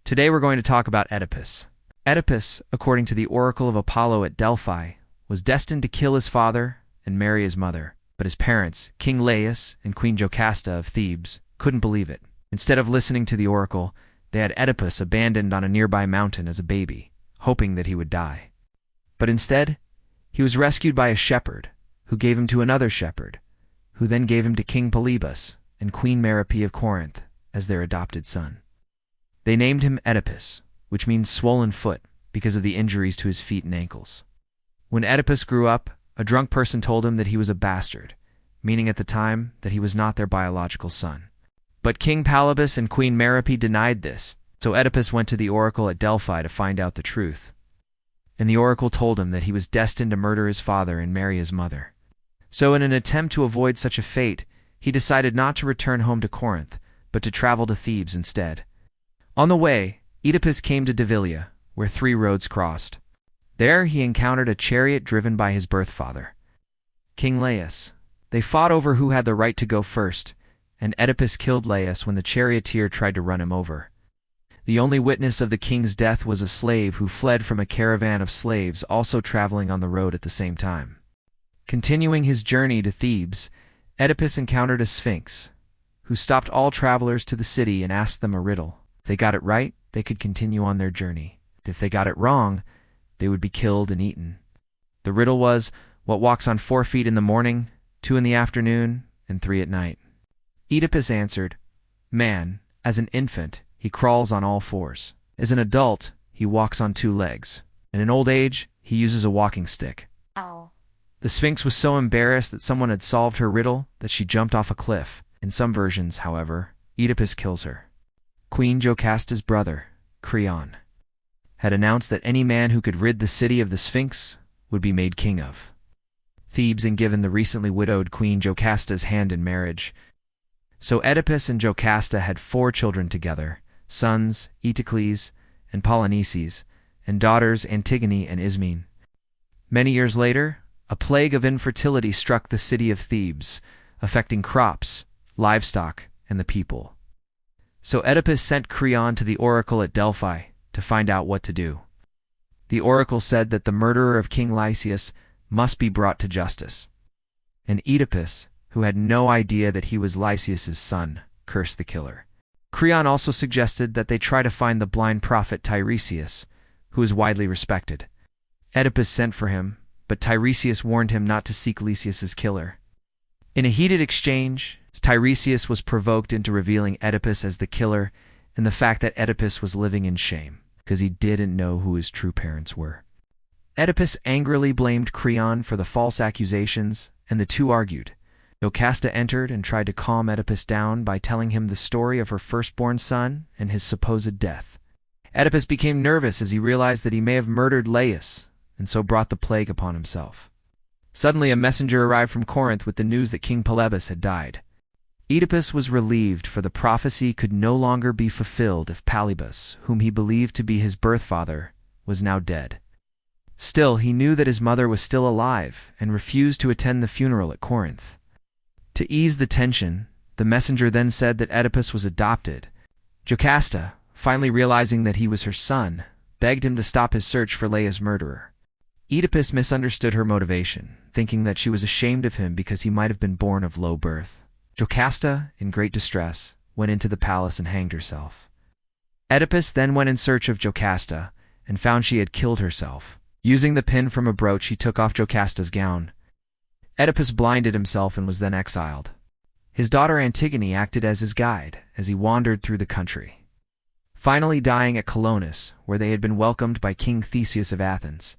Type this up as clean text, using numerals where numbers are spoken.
Today we're going to talk about Oedipus. Oedipus, according to the oracle of Apollo at Delphi, was destined to kill his father and marry his mother, but his parents, King Laius and Queen Jocasta of Thebes, couldn't believe it. Instead of listening to the oracle, they had Oedipus abandoned on a nearby mountain as a baby, hoping that he would die. But instead, he was rescued by a shepherd, who gave him to another shepherd, who then gave him to King Polybus and Queen Merope of Corinth as their adopted son. They named him Oedipus, which means swollen foot, because of the injuries to his feet and ankles. When Oedipus grew up, a drunk person told him that he was a bastard, meaning at the time that he was not their biological son. But King Polybus and Queen Merope denied this, so Oedipus went to the oracle at Delphi to find out the truth. And the oracle told him that he was destined to murder his father and marry his mother. So in an attempt to avoid such a fate, he decided not to return home to Corinth, but to travel to Thebes instead. On the way, Oedipus came to Devilia, where 3 roads crossed. There he encountered a chariot driven by his birth father, King Laius. They fought over who had the right to go first, and Oedipus killed Laius when the charioteer tried to run him over. The only witness of the king's death was a slave who fled from a caravan of slaves also traveling on the road at the same time. Continuing his journey to Thebes, Oedipus encountered a sphinx, who stopped all travelers to the city and asked them a riddle. If they got it right, they could continue on their journey. If they got it wrong, they would be killed and eaten. The riddle was, what walks on 4 feet in the morning, 2 in the afternoon, and 3 at night? Oedipus answered, man, as an infant, he crawls on all 4s. As an adult, he walks on 2 legs. And in old age, he uses a walking stick. Ow. The Sphinx was so embarrassed that someone had solved her riddle that she jumped off a cliff. In some versions, however, Oedipus kills her. Queen Jocasta's brother, Creon, had announced that any man who could rid the city of the Sphinx would be made king of Thebes and given the recently widowed Queen Jocasta's hand in marriage. So Oedipus and Jocasta had 4 children together, sons Eteocles and Polynices, and daughters Antigone and Ismene. Many years later, a plague of infertility struck the city of Thebes, affecting crops, livestock, and the people. So Oedipus sent Creon to the oracle at Delphi to find out what to do. The oracle said that the murderer of King Lysias must be brought to justice. And Oedipus, who had no idea that he was Lysias's son, cursed the killer. Creon also suggested that they try to find the blind prophet Tiresias, who is widely respected. Oedipus sent for him, but Tiresias warned him not to seek Lysias's killer. In a heated exchange, Tiresias was provoked into revealing Oedipus as the killer and the fact that Oedipus was living in shame, because he didn't know who his true parents were. Oedipus angrily blamed Creon for the false accusations, and the two argued. Jocasta entered and tried to calm Oedipus down by telling him the story of her firstborn son and his supposed death. Oedipus became nervous as he realized that he may have murdered Laius, and so brought the plague upon himself. Suddenly a messenger arrived from Corinth with the news that King Polybus had died. Oedipus was relieved, for the prophecy could no longer be fulfilled if Polybus, whom he believed to be his birth father, was now dead. Still, he knew that his mother was still alive and refused to attend the funeral at Corinth. To ease the tension, the messenger then said that Oedipus was adopted. Jocasta, finally realizing that he was her son, begged him to stop his search for Laius' murderer. Oedipus misunderstood her motivation, thinking that she was ashamed of him because he might have been born of low birth. Jocasta, in great distress, went into the palace and hanged herself. Oedipus then went in search of Jocasta and found she had killed herself. Using the pin from a brooch, he took off Jocasta's gown. Oedipus blinded himself and was then exiled. His daughter Antigone acted as his guide as he wandered through the country. Finally dying at Colonus, where they had been welcomed by King Theseus of Athens,